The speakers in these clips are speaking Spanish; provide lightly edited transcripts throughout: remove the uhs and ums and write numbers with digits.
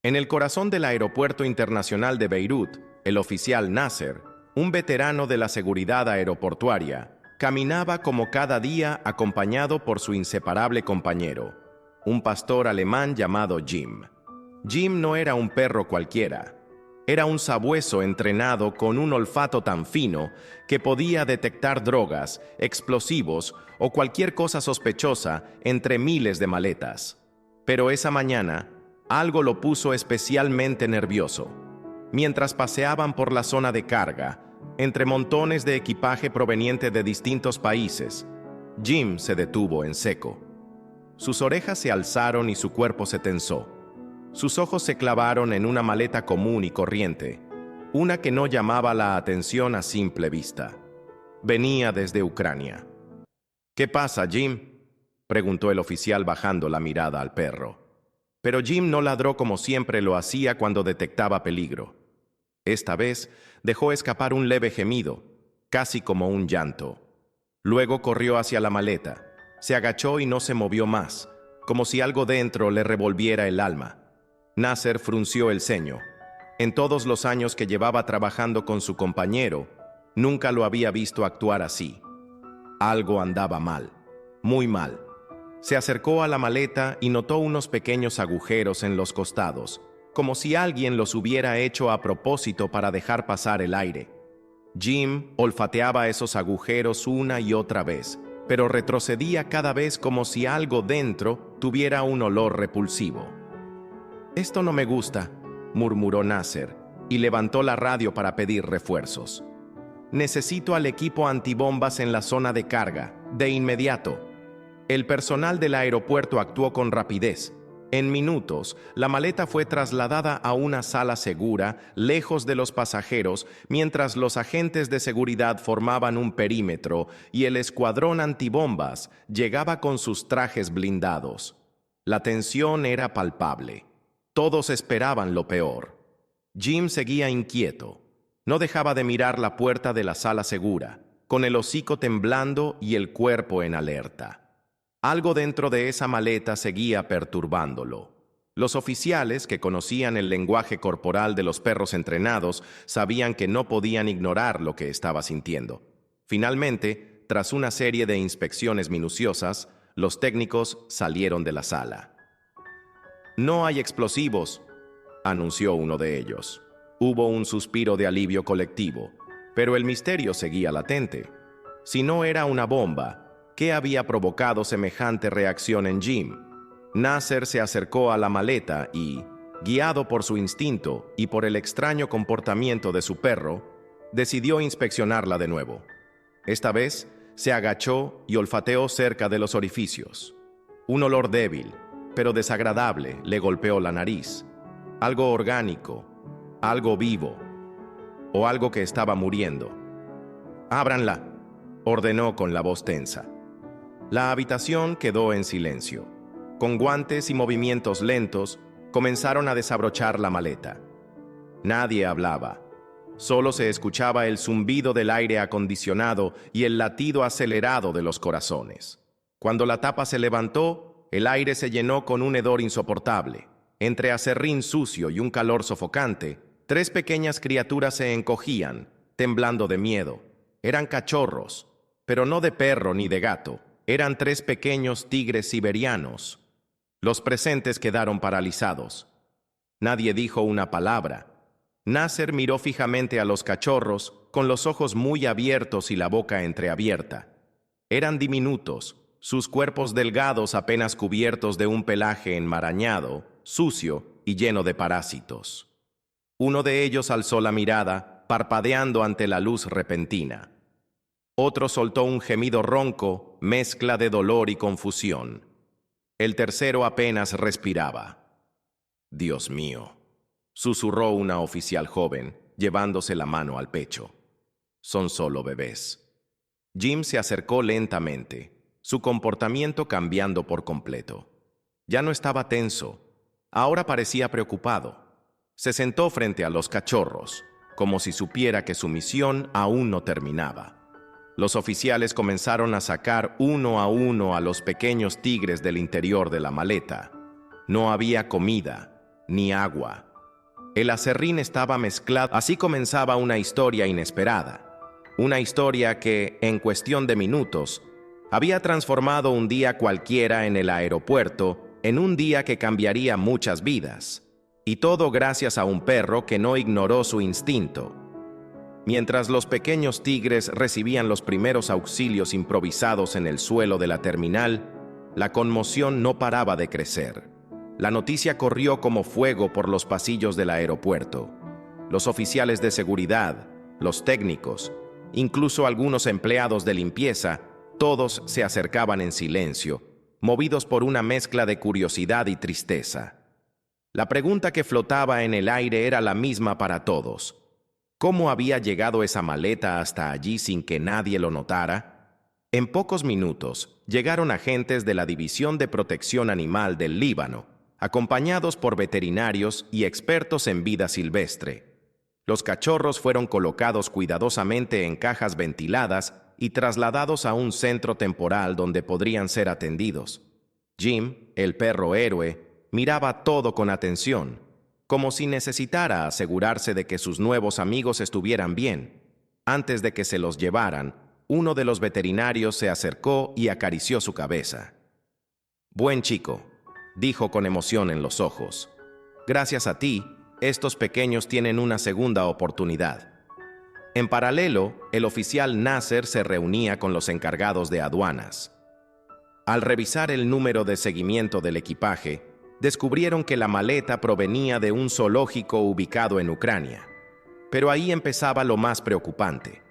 En el corazón del Aeropuerto Internacional de Beirut, el oficial Nasser, un veterano de la seguridad aeroportuaria, caminaba como cada día acompañado por su inseparable compañero, un pastor alemán llamado Jim. Jim no era un perro cualquiera. Era un sabueso entrenado con un olfato tan fino que podía detectar drogas, explosivos o cualquier cosa sospechosa entre miles de maletas. Pero esa mañana, algo lo puso especialmente nervioso. Mientras paseaban por la zona de carga, entre montones de equipaje proveniente de distintos países, Jim se detuvo en seco. Sus orejas se alzaron y su cuerpo se tensó. Sus ojos se clavaron en una maleta común y corriente, una que no llamaba la atención a simple vista. Venía desde Ucrania. «¿Qué pasa, Jim?», preguntó el oficial bajando la mirada al perro. Pero Jim no ladró como siempre lo hacía cuando detectaba peligro. Esta vez dejó escapar un leve gemido, casi como un llanto. Luego corrió hacia la maleta, se agachó y no se movió más, como si algo dentro le revolviera el alma. Nasser frunció el ceño. En todos los años que llevaba trabajando con su compañero, nunca lo había visto actuar así. Algo andaba mal, muy mal. Se acercó a la maleta y notó unos pequeños agujeros en los costados, como si alguien los hubiera hecho a propósito para dejar pasar el aire. Jim olfateaba esos agujeros una y otra vez, pero retrocedía cada vez como si algo dentro tuviera un olor repulsivo. «Esto no me gusta», murmuró Nasser, y levantó la radio para pedir refuerzos. «Necesito al equipo antibombas en la zona de carga, de inmediato». El personal del aeropuerto actuó con rapidez. En minutos, la maleta fue trasladada a una sala segura, lejos de los pasajeros, mientras los agentes de seguridad formaban un perímetro y el escuadrón antibombas llegaba con sus trajes blindados. La tensión era palpable. Todos esperaban lo peor. Jim seguía inquieto. No dejaba de mirar la puerta de la sala segura, con el hocico temblando y el cuerpo en alerta. Algo dentro de esa maleta seguía perturbándolo. Los oficiales, que conocían el lenguaje corporal de los perros entrenados, sabían que no podían ignorar lo que estaba sintiendo. Finalmente, tras una serie de inspecciones minuciosas, los técnicos salieron de la sala. «No hay explosivos», anunció uno de ellos. Hubo un suspiro de alivio colectivo, pero el misterio seguía latente. Si no era una bomba, ¿qué había provocado semejante reacción en Jim? Nasser se acercó a la maleta y, guiado por su instinto y por el extraño comportamiento de su perro, decidió inspeccionarla de nuevo. Esta vez, se agachó y olfateó cerca de los orificios. Un olor débil, pero desagradable, le golpeó la nariz. Algo orgánico, algo vivo, o algo que estaba muriendo. «Ábranla», ordenó con la voz tensa. La habitación quedó en silencio. Con guantes y movimientos lentos, comenzaron a desabrochar la maleta. Nadie hablaba. Solo se escuchaba el zumbido del aire acondicionado y el latido acelerado de los corazones. Cuando la tapa se levantó, el aire se llenó con un hedor insoportable. Entre aserrín sucio y un calor sofocante, 3 pequeñas criaturas se encogían, temblando de miedo. Eran cachorros, pero no de perro ni de gato. Eran 3 pequeños tigres siberianos. Los presentes quedaron paralizados. Nadie dijo una palabra. Nasser miró fijamente a los cachorros, con los ojos muy abiertos y la boca entreabierta. Eran diminutos, sus cuerpos delgados apenas cubiertos de un pelaje enmarañado, sucio y lleno de parásitos. Uno de ellos alzó la mirada, parpadeando ante la luz repentina. Otro soltó un gemido ronco, mezcla de dolor y confusión. El tercero apenas respiraba. «Dios mío», susurró una oficial joven, llevándose la mano al pecho. «Son solo bebés». Jim se acercó lentamente, su comportamiento cambiando por completo. Ya no estaba tenso, ahora parecía preocupado. Se sentó frente a los cachorros, como si supiera que su misión aún no terminaba. Los oficiales comenzaron a sacar uno a los pequeños tigres del interior de la maleta. No había comida, ni agua. El aserrín estaba mezclado. Así comenzaba una historia inesperada. Una historia que, en cuestión de minutos, había transformado un día cualquiera en el aeropuerto en un día que cambiaría muchas vidas. Y todo gracias a un perro que no ignoró su instinto. Mientras los pequeños tigres recibían los primeros auxilios improvisados en el suelo de la terminal, la conmoción no paraba de crecer. La noticia corrió como fuego por los pasillos del aeropuerto. Los oficiales de seguridad, los técnicos, incluso algunos empleados de limpieza, todos se acercaban en silencio, movidos por una mezcla de curiosidad y tristeza. La pregunta que flotaba en el aire era la misma para todos. ¿Cómo había llegado esa maleta hasta allí sin que nadie lo notara? En pocos minutos, llegaron agentes de la División de Protección Animal del Líbano, acompañados por veterinarios y expertos en vida silvestre. Los cachorros fueron colocados cuidadosamente en cajas ventiladas y trasladados a un centro temporal donde podrían ser atendidos. Jim, el perro héroe, miraba todo con atención, como si necesitara asegurarse de que sus nuevos amigos estuvieran bien. Antes de que se los llevaran, uno de los veterinarios se acercó y acarició su cabeza. «Buen chico», dijo con emoción en los ojos. «Gracias a ti, estos pequeños tienen una segunda oportunidad». En paralelo, el oficial Nasser se reunía con los encargados de aduanas. Al revisar el número de seguimiento del equipaje, descubrieron que la maleta provenía de un zoológico ubicado en Ucrania. Pero ahí empezaba lo más preocupante.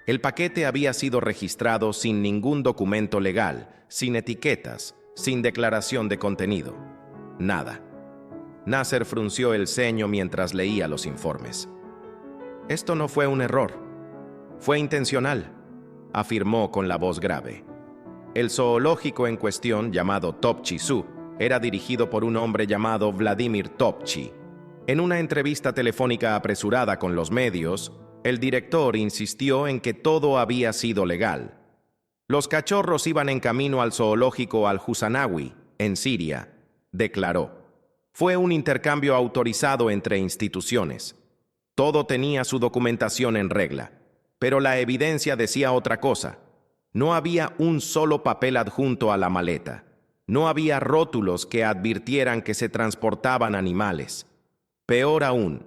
El paquete había sido registrado sin ningún documento legal, sin etiquetas, sin declaración de contenido. Nada. Nasser frunció el ceño mientras leía los informes. «Esto no fue un error. Fue intencional», afirmó con la voz grave. El zoológico en cuestión, llamado Topchi Zoo, era dirigido por un hombre llamado Vladimir Topchi. En una entrevista telefónica apresurada con los medios, el director insistió en que todo había sido legal. Los cachorros iban en camino al zoológico Al-Husanawi, en Siria, declaró. Fue un intercambio autorizado entre instituciones. Todo tenía su documentación en regla, pero la evidencia decía otra cosa. No había un solo papel adjunto a la maleta. No había rótulos que advirtieran que se transportaban animales. Peor aún,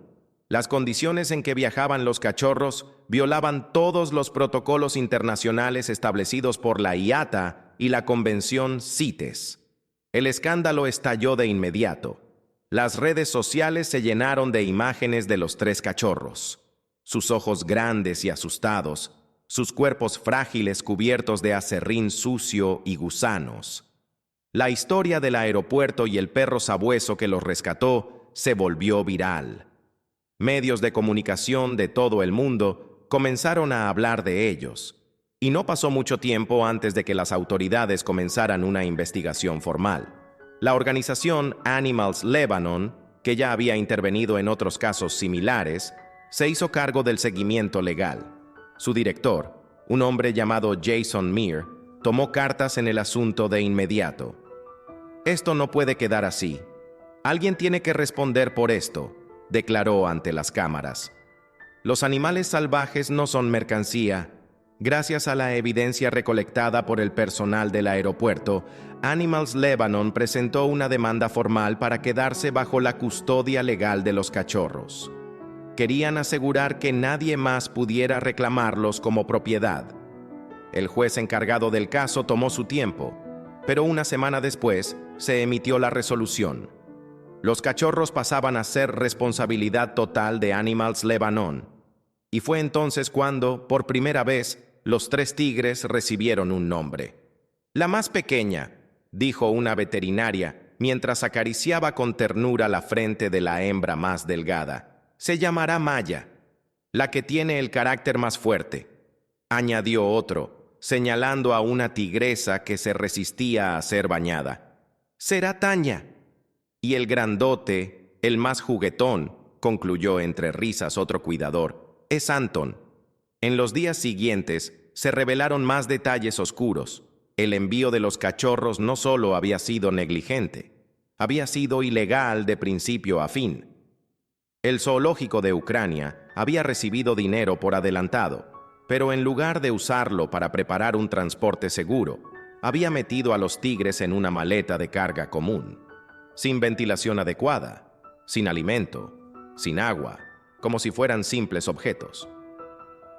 las condiciones en que viajaban los cachorros violaban todos los protocolos internacionales establecidos por la IATA y la Convención CITES. El escándalo estalló de inmediato. Las redes sociales se llenaron de imágenes de los tres cachorros. Sus ojos grandes y asustados, sus cuerpos frágiles cubiertos de aserrín sucio y gusanos. La historia del aeropuerto y el perro sabueso que los rescató se volvió viral. Medios de comunicación de todo el mundo comenzaron a hablar de ellos, y no pasó mucho tiempo antes de que las autoridades comenzaran una investigación formal. La organización Animals Lebanon, que ya había intervenido en otros casos similares, se hizo cargo del seguimiento legal. Su director, un hombre llamado Jason Meir, tomó cartas en el asunto de inmediato. «Esto no puede quedar así. Alguien tiene que responder por esto», declaró ante las cámaras. «Los animales salvajes no son mercancía. Gracias a la evidencia recolectada por el personal del aeropuerto, Animals Lebanon presentó una demanda formal para quedarse bajo la custodia legal de los cachorros. Querían asegurar que nadie más pudiera reclamarlos como propiedad. El juez encargado del caso tomó su tiempo, pero una semana después se emitió la resolución. Los cachorros pasaban a ser responsabilidad total de Animals Lebanon, y fue entonces cuando, por primera vez, los tres tigres recibieron un nombre. «La más pequeña», dijo una veterinaria, mientras acariciaba con ternura la frente de la hembra más delgada, «se llamará Maya. La que tiene el carácter más fuerte», añadió otro, señalando a una tigresa que se resistía a ser bañada. «Será Tanya». «Y el grandote, el más juguetón», concluyó entre risas otro cuidador, «es Anton». En los días siguientes se revelaron más detalles oscuros. El envío de los cachorros no solo había sido negligente. Había sido ilegal de principio a fin. El zoológico de Ucrania había recibido dinero por adelantado, pero en lugar de usarlo para preparar un transporte seguro, había metido a los tigres en una maleta de carga común, sin ventilación adecuada, sin alimento, sin agua, como si fueran simples objetos.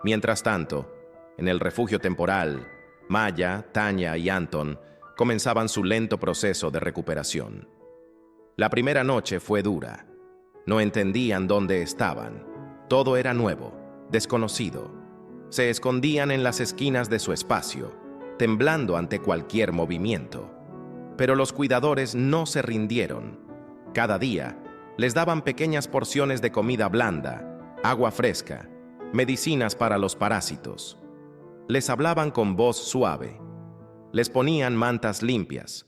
Mientras tanto, en el refugio temporal, Maya, Tanya y Anton comenzaban su lento proceso de recuperación. La primera noche fue dura. No entendían dónde estaban. Todo era nuevo, desconocido. Se escondían en las esquinas de su espacio, temblando ante cualquier movimiento. Pero los cuidadores no se rindieron. Cada día, les daban pequeñas porciones de comida blanda, agua fresca, medicinas para los parásitos. Les hablaban con voz suave. Les ponían mantas limpias.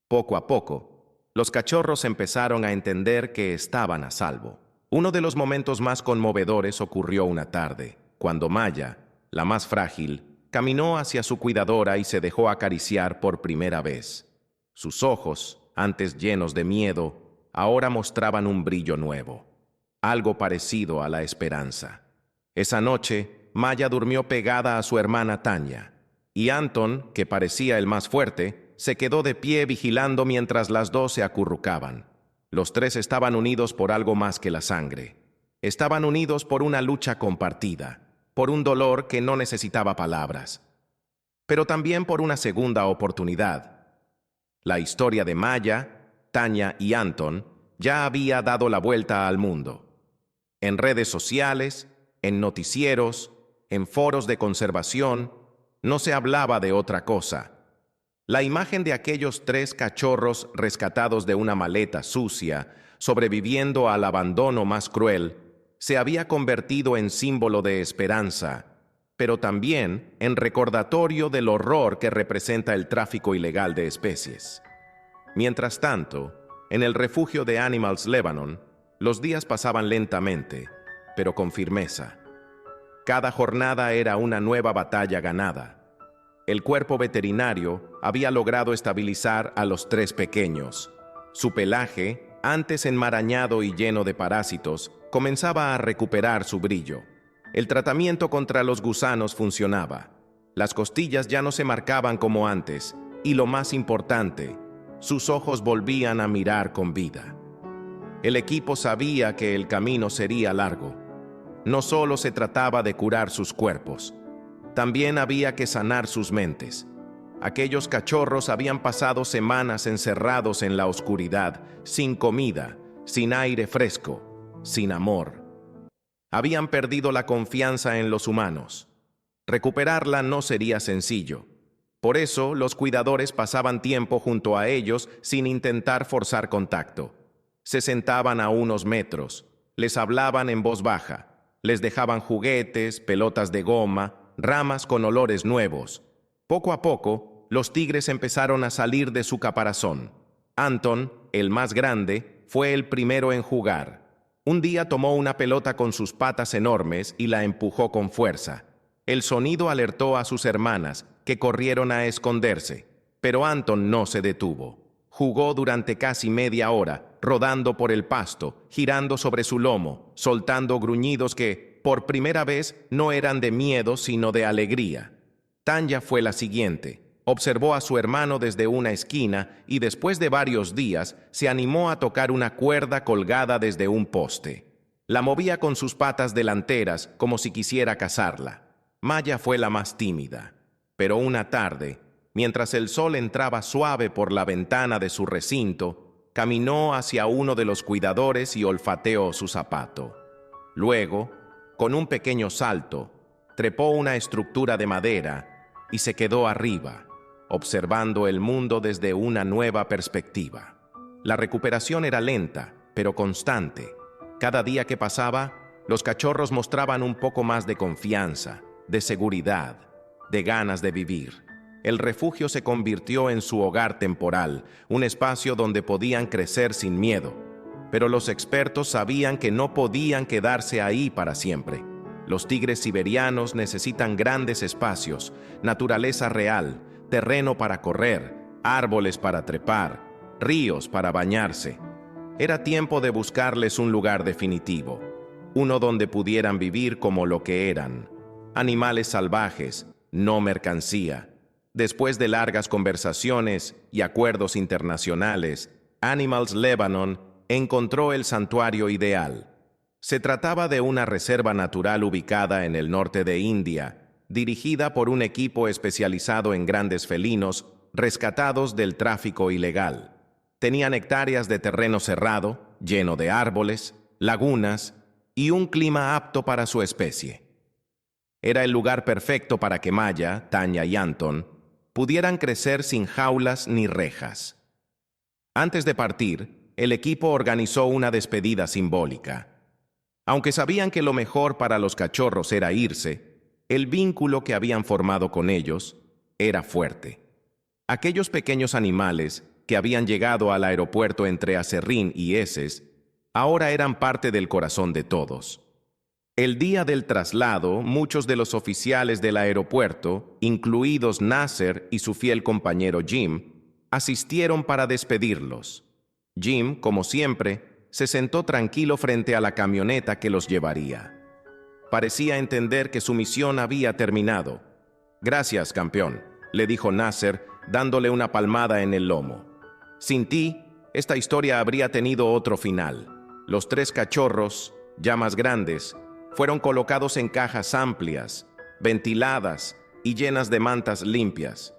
Poco a poco, los cachorros empezaron a entender que estaban a salvo. Uno de los momentos más conmovedores ocurrió una tarde, cuando Maya, la más frágil, caminó hacia su cuidadora y se dejó acariciar por primera vez. Sus ojos, antes llenos de miedo, ahora mostraban un brillo nuevo, algo parecido a la esperanza. Esa noche, Maya durmió pegada a su hermana Tanya, y Anton, que parecía el más fuerte, se quedó de pie vigilando mientras las dos se acurrucaban. Los tres estaban unidos por algo más que la sangre. Estaban unidos por una lucha compartida, por un dolor que no necesitaba palabras, pero también por una segunda oportunidad. La historia de Maya, Tanya y Anton ya había dado la vuelta al mundo. En redes sociales, en noticieros, en foros de conservación, no se hablaba de otra cosa. La imagen de aquellos tres cachorros rescatados de una maleta sucia, sobreviviendo al abandono más cruel, se había convertido en símbolo de esperanza, pero también en recordatorio del horror que representa el tráfico ilegal de especies. Mientras tanto, en el refugio de Animals Lebanon, los días pasaban lentamente, pero con firmeza. Cada jornada era una nueva batalla ganada. El cuerpo veterinario había logrado estabilizar a los tres pequeños. Su pelaje, antes enmarañado y lleno de parásitos, comenzaba a recuperar su brillo. El tratamiento contra los gusanos funcionaba. Las costillas ya no se marcaban como antes, y lo más importante, sus ojos volvían a mirar con vida. El equipo sabía que el camino sería largo. No solo se trataba de curar sus cuerpos, también había que sanar sus mentes. Aquellos cachorros habían pasado semanas encerrados en la oscuridad, sin comida, sin aire fresco, sin amor. Habían perdido la confianza en los humanos. Recuperarla no sería sencillo. Por eso, los cuidadores pasaban tiempo junto a ellos sin intentar forzar contacto. Se sentaban a unos metros, les hablaban en voz baja, les dejaban juguetes, pelotas de goma, ramas con olores nuevos. Poco a poco, los tigres empezaron a salir de su caparazón. Anton, el más grande, fue el primero en jugar. Un día tomó una pelota con sus patas enormes y la empujó con fuerza. El sonido alertó a sus hermanas, que corrieron a esconderse, pero Anton no se detuvo. Jugó durante casi media hora, rodando por el pasto, girando sobre su lomo, soltando gruñidos que, por primera vez, no eran de miedo sino de alegría. Tanya fue la siguiente. Observó a su hermano desde una esquina y después de varios días se animó a tocar una cuerda colgada desde un poste. La movía con sus patas delanteras como si quisiera cazarla. Maya fue la más tímida, pero una tarde, mientras el sol entraba suave por la ventana de su recinto, caminó hacia uno de los cuidadores y olfateó su zapato. Luego, con un pequeño salto, trepó una estructura de madera y se quedó arriba, observando el mundo desde una nueva perspectiva. La recuperación era lenta, pero constante. Cada día que pasaba, los cachorros mostraban un poco más de confianza, de seguridad, de ganas de vivir. El refugio se convirtió en su hogar temporal, un espacio donde podían crecer sin miedo. Pero los expertos sabían que no podían quedarse ahí para siempre. Los tigres siberianos necesitan grandes espacios, naturaleza real, terreno para correr, árboles para trepar. ríos para bañarse. Era tiempo de buscarles un lugar definitivo, uno donde pudieran vivir como lo que eran, animales salvajes, no mercancía. Después de largas conversaciones y acuerdos internacionales, Animals Lebanon encontró el santuario ideal. Se trataba de una reserva natural ubicada en el norte de India, dirigida por un equipo especializado en grandes felinos rescatados del tráfico ilegal. Tenían hectáreas de terreno cerrado, lleno de árboles, lagunas y un clima apto para su especie. Era el lugar perfecto para que Maya, Tanya y Anton pudieran crecer sin jaulas ni rejas. Antes de partir, el equipo organizó una despedida simbólica. Aunque sabían que lo mejor para los cachorros era irse, el vínculo que habían formado con ellos era fuerte. Aquellos pequeños animales que habían llegado al aeropuerto entre Aserrín y Eses ahora eran parte del corazón de todos. El día del traslado, muchos de los oficiales del aeropuerto, incluidos Nasser y su fiel compañero Jim, asistieron para despedirlos. Jim, como siempre, se sentó tranquilo frente a la camioneta que los llevaría. Parecía entender que su misión había terminado. «Gracias, campeón», le dijo Nasser, dándole una palmada en el lomo. «Sin ti, esta historia habría tenido otro final». Los 3 cachorros, ya más grandes, fueron colocados en cajas amplias, ventiladas y llenas de mantas limpias.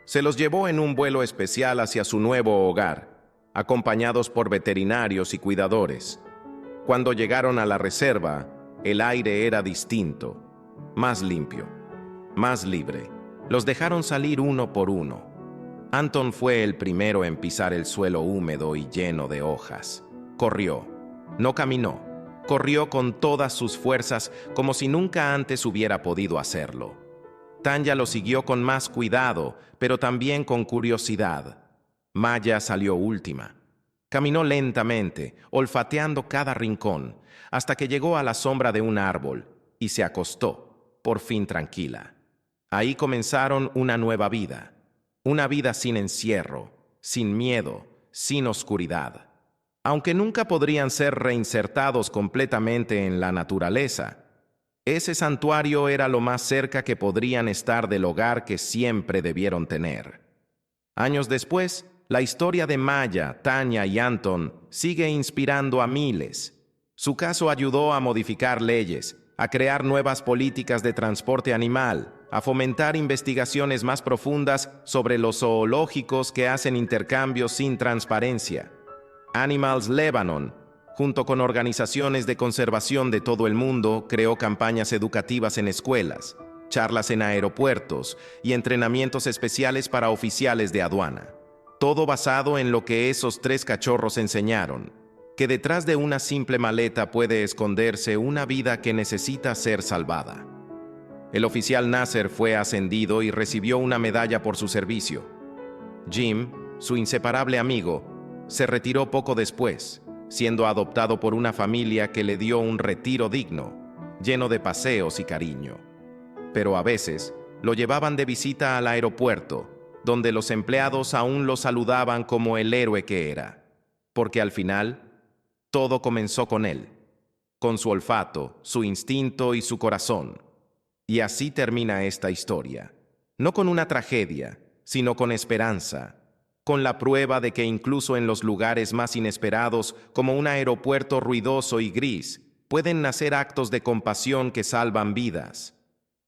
Se los llevó en un vuelo especial hacia su nuevo hogar, acompañados por veterinarios y cuidadores. Cuando llegaron a la reserva, el aire era distinto, más limpio, más libre. Los dejaron salir uno por uno. Anton fue el primero en pisar el suelo húmedo y lleno de hojas. Corrió, no caminó. Corrió con todas sus fuerzas como si nunca antes hubiera podido hacerlo. Tanya lo siguió con más cuidado, pero también con curiosidad. Maya salió última. Caminó lentamente, olfateando cada rincón, hasta que llegó a la sombra de un árbol y se acostó, por fin tranquila. Ahí comenzaron una nueva vida. Una vida sin encierro, sin miedo, sin oscuridad. Aunque nunca podrían ser reinsertados completamente en la naturaleza, ese santuario era lo más cerca que podrían estar del hogar que siempre debieron tener. Años después, la historia de Maya, Tanya y Anton sigue inspirando a miles. Su caso ayudó a modificar leyes, a crear nuevas políticas de transporte animal, a fomentar investigaciones más profundas sobre los zoológicos que hacen intercambios sin transparencia. Animals Lebanon, junto con organizaciones de conservación de todo el mundo, creó campañas educativas en escuelas, charlas en aeropuertos y entrenamientos especiales para oficiales de aduana. Todo basado en lo que esos 3 cachorros enseñaron, que detrás de una simple maleta puede esconderse una vida que necesita ser salvada. El oficial Nasser fue ascendido y recibió una medalla por su servicio. Jim, su inseparable amigo, se retiró poco después, siendo adoptado por una familia que le dio un retiro digno, lleno de paseos y cariño. Pero a veces lo llevaban de visita al aeropuerto, donde los empleados aún lo saludaban como el héroe que era, porque al final todo comenzó con él, con su olfato, su instinto y su corazón. Y así termina esta historia, no con una tragedia, sino con esperanza, con la prueba de que incluso en los lugares más inesperados, como un aeropuerto ruidoso y gris, pueden nacer actos de compasión que salvan vidas.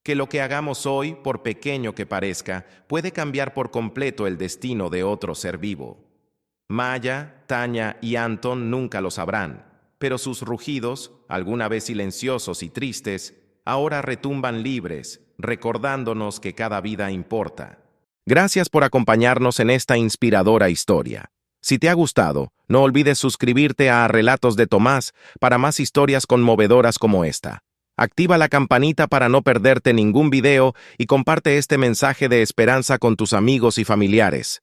Que lo que hagamos hoy, por pequeño que parezca, puede cambiar por completo el destino de otro ser vivo. Maya, Tanya y Anton nunca lo sabrán, pero sus rugidos, alguna vez silenciosos y tristes, ahora retumban libres, recordándonos que cada vida importa. Gracias por acompañarnos en esta inspiradora historia. Si te ha gustado, no olvides suscribirte a Relatos de Tomás para más historias conmovedoras como esta. Activa la campanita para no perderte ningún video y comparte este mensaje de esperanza con tus amigos y familiares.